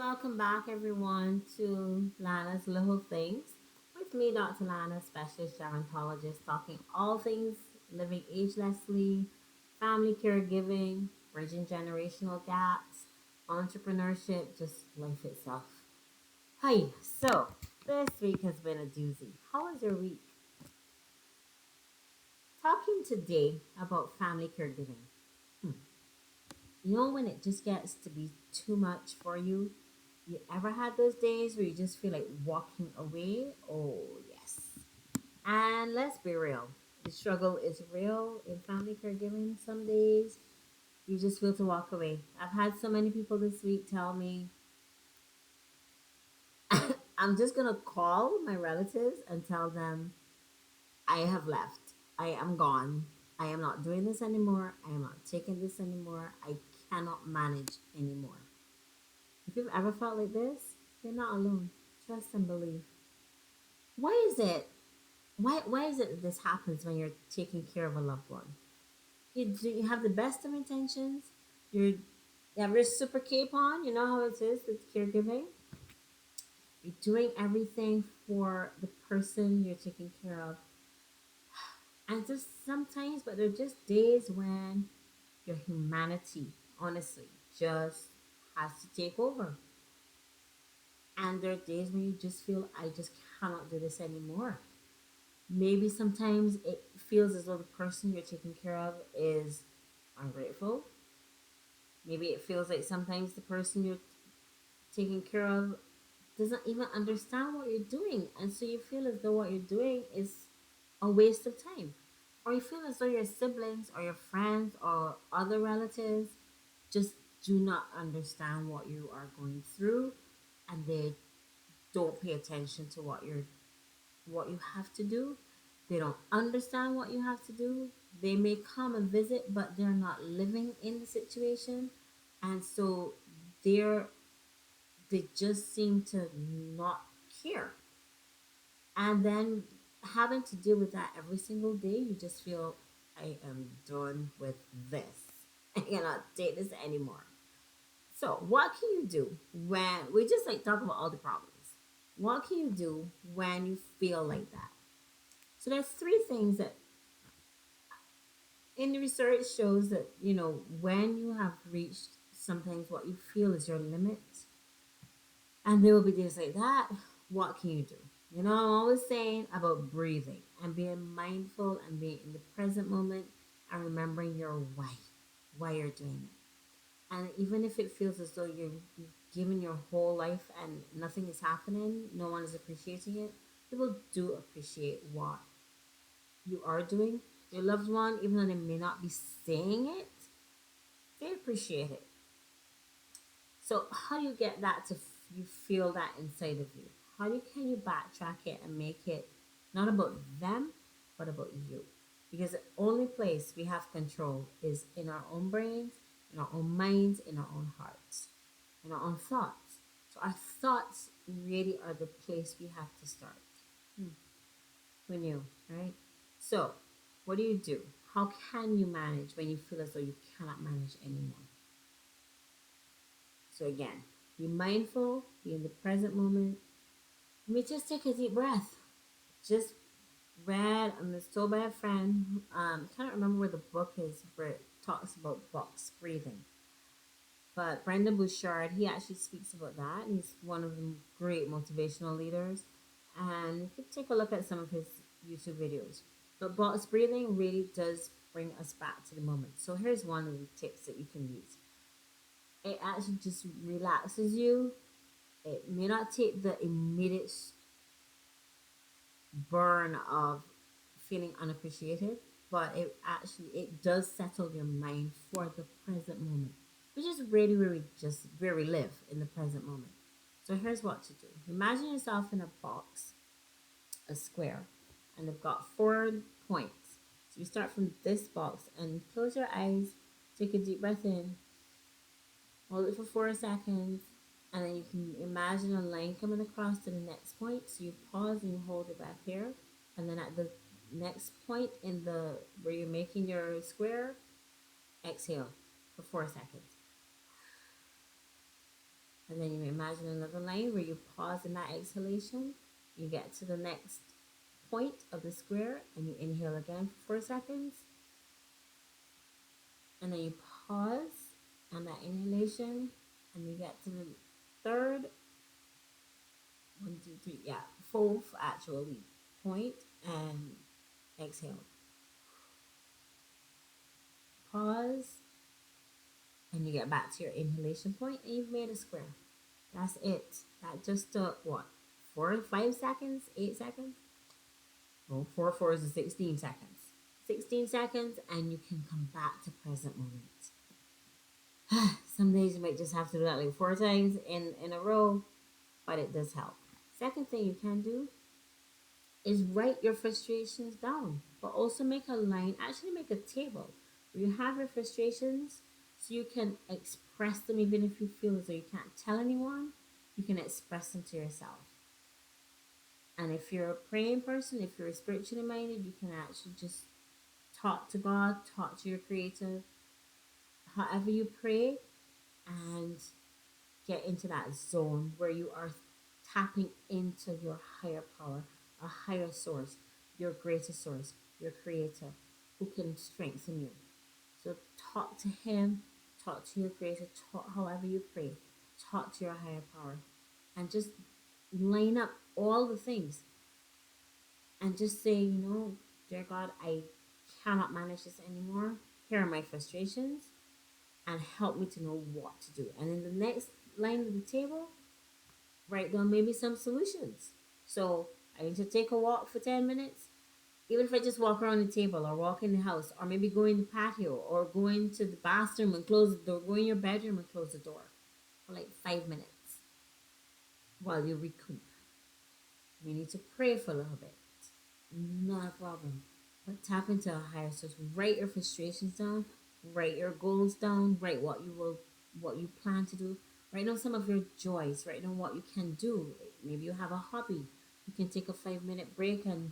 welcome back everyone to Lana's Little Things. With me, Dr. Lana, specialist gerontologist, talking all things living agelessly, family caregiving, bridging generational gaps, entrepreneurship, just life itself. Hi, so this week has been a doozy. How was your week? Talking today about family caregiving. Hmm. You know when it just gets to be too much for you? You ever had those days where you just feel like walking away? Oh, yes. And let's be real. The struggle is real in family caregiving. Some days you just feel to walk away. I've had so many people this week tell me, I'm just going to call my relatives and tell them I have left. I am gone. I am not doing this anymore. I am not taking this anymore. I cannot manage anymore. If you've ever felt like this, you're not alone. Trust and believe. Why is it? Why is it that this happens when you're taking care of a loved one? You have the best of intentions. You're you have your super cape on. You know how it is with caregiving. You're doing everything for the person you're taking care of, and just sometimes, but there are just days when your humanity, honestly, just has to take over. And there are days when you just feel, I just cannot do this anymore. Maybe sometimes it feels as though the person you're taking care of is ungrateful. Maybe it feels like sometimes the person you're taking care of doesn't even understand what you're doing. And so you feel as though what you're doing is a waste of time. Or you feel as though your siblings or your friends or other relatives just do not understand what you are going through, and they don't pay attention to what you have to do. They don't understand what you have to do. They may come and visit, but they're not living in the situation. And so they're they just seem to not care. And then having to deal with that every single day, you just feel I am done with this. I cannot take this anymore. So what can you do when we just like talk about all the problems? What can you do when you feel like that? So there's three things that in the research shows that when you have reached sometimes what you feel is your limit, and there will be days like that. What can you do? I'm always saying about breathing and being mindful and being in the present moment and remembering your why you're doing it. And even if it feels as though you've given your whole life and nothing is happening, no one is appreciating it, people do appreciate what you are doing. Your loved one, even though they may not be saying it, they appreciate it. So how do you get that to you feel that inside of you? Can you backtrack it and make it not about them, but about you? Because the only place we have control is in our own brains, in our own minds, in our own hearts, in our own thoughts. So our thoughts really are the place we have to start. Hmm. Who knew, right? So, what do you do? How can you manage when you feel as though you cannot manage anymore? So, again, be mindful, be in the present moment. Let me just take a deep breath. Just read, I'm just told by a friend, can't remember where the book is where it talks about box breathing. But Brendan Bouchard, he actually speaks about that. He's one of the great motivational leaders. And you can take a look at some of his YouTube videos. But box breathing really does bring us back to the moment. So here's one of the tips that you can use. It actually just relaxes you. It may not take the immediate burn of feeling unappreciated, but it does settle your mind for the present moment, which is really really just where we live in the present moment. So here's what to do. Imagine yourself in a box, a square, and they've got 4 points. So you start from this box and close your eyes, take a deep breath in, hold it for 4 seconds, and then you can imagine a line coming across to the next point. So you pause and you hold it back here, and then at the next point in the where you're making your square, exhale for 4 seconds. And then you imagine another line where you pause in that exhalation. You get to the next point of the square and you inhale again for 4 seconds. And then you pause on that inhalation and you get to the third, one, two, three, yeah, fourth actually point and exhale. Pause and you get back to your inhalation point and you've made a square. That's it. That just took what? 4 5 seconds? 8 seconds? Well, 4 4 is 16 seconds. 16 seconds and you can come back to present moment. Some days you might just have to do that like 4 times in a row, but it does help. Second thing you can do is write your frustrations down, but also make a line, actually make a table where you have your frustrations so you can express them even if you feel as though you can't tell anyone, you can express them to yourself. And if you're a praying person, if you're spiritually minded, you can actually just talk to God, talk to your creator, however you pray, and get into that zone where you are tapping into your higher power, a higher source, your greater source, your creator, who can strengthen you. So talk to him, talk to your creator, talk however you pray, talk to your higher power, and just line up all the things and just say, dear God, I cannot manage this anymore. Here are my frustrations and help me to know what to do. And in the next line of the table, write down maybe some solutions. So I need to take a walk for 10 minutes. Even if I just walk around the table or walk in the house or maybe go in the patio or go into the bathroom and close the door, go in your bedroom and close the door for like 5 minutes while you recoup. You need to pray for a little bit. Not a problem. But tap into a higher source. Write your frustrations down. Write your goals down. Write what you plan to do. Write down some of your joys. Write down what you can do. Maybe you have a hobby. You can take a 5 minute break and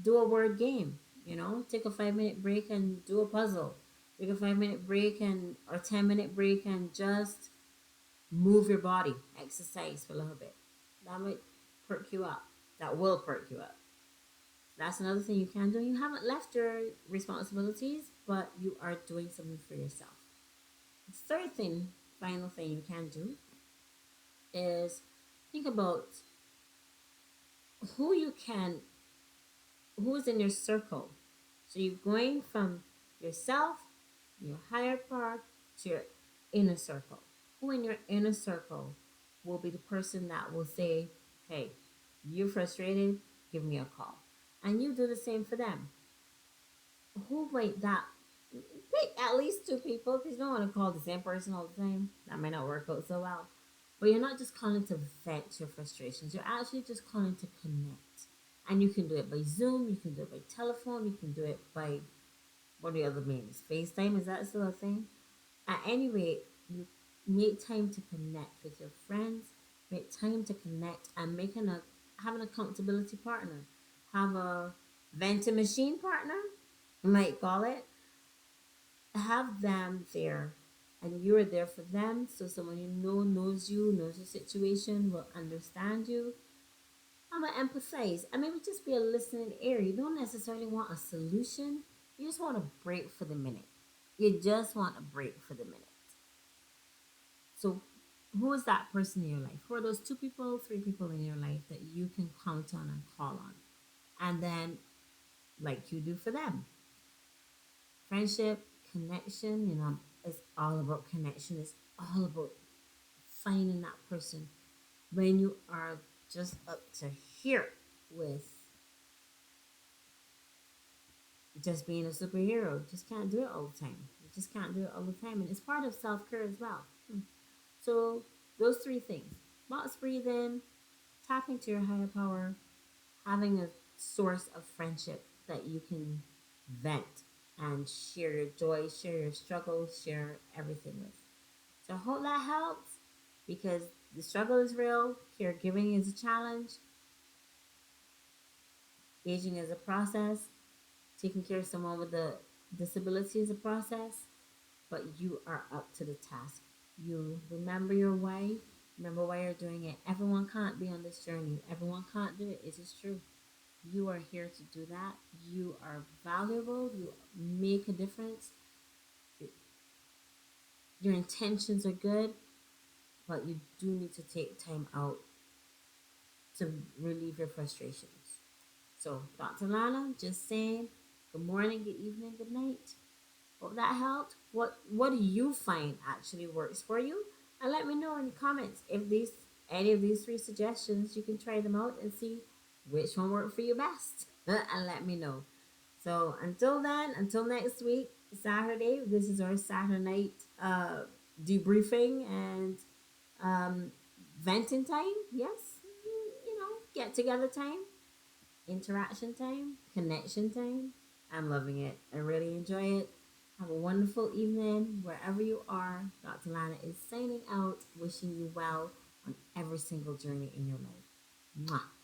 do a word game. Take a 5 minute break and do a puzzle. Take a 5 minute break and or 10 minute break and just move your body. Exercise for a little bit. That might perk you up. That will perk you up. That's another thing you can do. You haven't left your responsibilities, but you are doing something for yourself. The third thing, final thing you can do is think about who you can, who's in your circle. So you're going from yourself, your higher part, to your inner circle. Who in your inner circle will be the person that will say, hey, you're frustrated, give me a call. And you do the same for them. Who might that pick at least two people because you don't want to call the same person all the time. That might not work out so well. But you're not just calling to vent your frustrations. You're actually just calling to connect. And you can do it by Zoom. You can do it by telephone. You can do it by what are the other means? FaceTime, is that still a thing? At any rate, you make time to connect with your friends. Make time to connect and have an accountability partner. Have a venting machine partner, you might call it. Have them there and you're there for them, so someone knows you, knows your situation, will understand you. I'm gonna empathize and maybe just be a listening ear. You don't necessarily want a solution, you just want a break for the minute. You just want a break for the minute. So who is that person in your life? Who are those 2 people, 3 people in your life that you can count on and call on? And then like you do for them, friendship, connection, it's all about connection. It's all about finding that person when you are just up to here with just being a superhero. Just can't do it all the time. You just can't do it all the time. And it's part of self care as well. So, those 3 things: box breathing, tapping to your higher power, having a source of friendship that you can vent and share your joy, share your struggles, share everything with. So I hope that helps because the struggle is real, caregiving is a challenge, aging is a process, taking care of someone with a disability is a process, but you are up to the task. You remember your why, Remember why you're doing it. Everyone can't be on this journey. Everyone can't do it. It is true. You are here to do that. You are valuable. You make a difference. Your intentions are good, but you do need to take time out to relieve your frustrations. So, Dr. Lana, just saying good morning, good evening, good night. Hope that helped. What do you find actually works for you? And let me know in the comments if these any of these three suggestions you can try them out and see which one worked for you best. And let me know. So until then, until next week, Saturday, this is our Saturday night debriefing and um, venting time. Yes, get together time, interaction time, connection time. I'm loving it. I really enjoy it. Have a wonderful evening wherever you are. Dr. Lana is signing out, wishing you well on every single journey in your life. Mwah.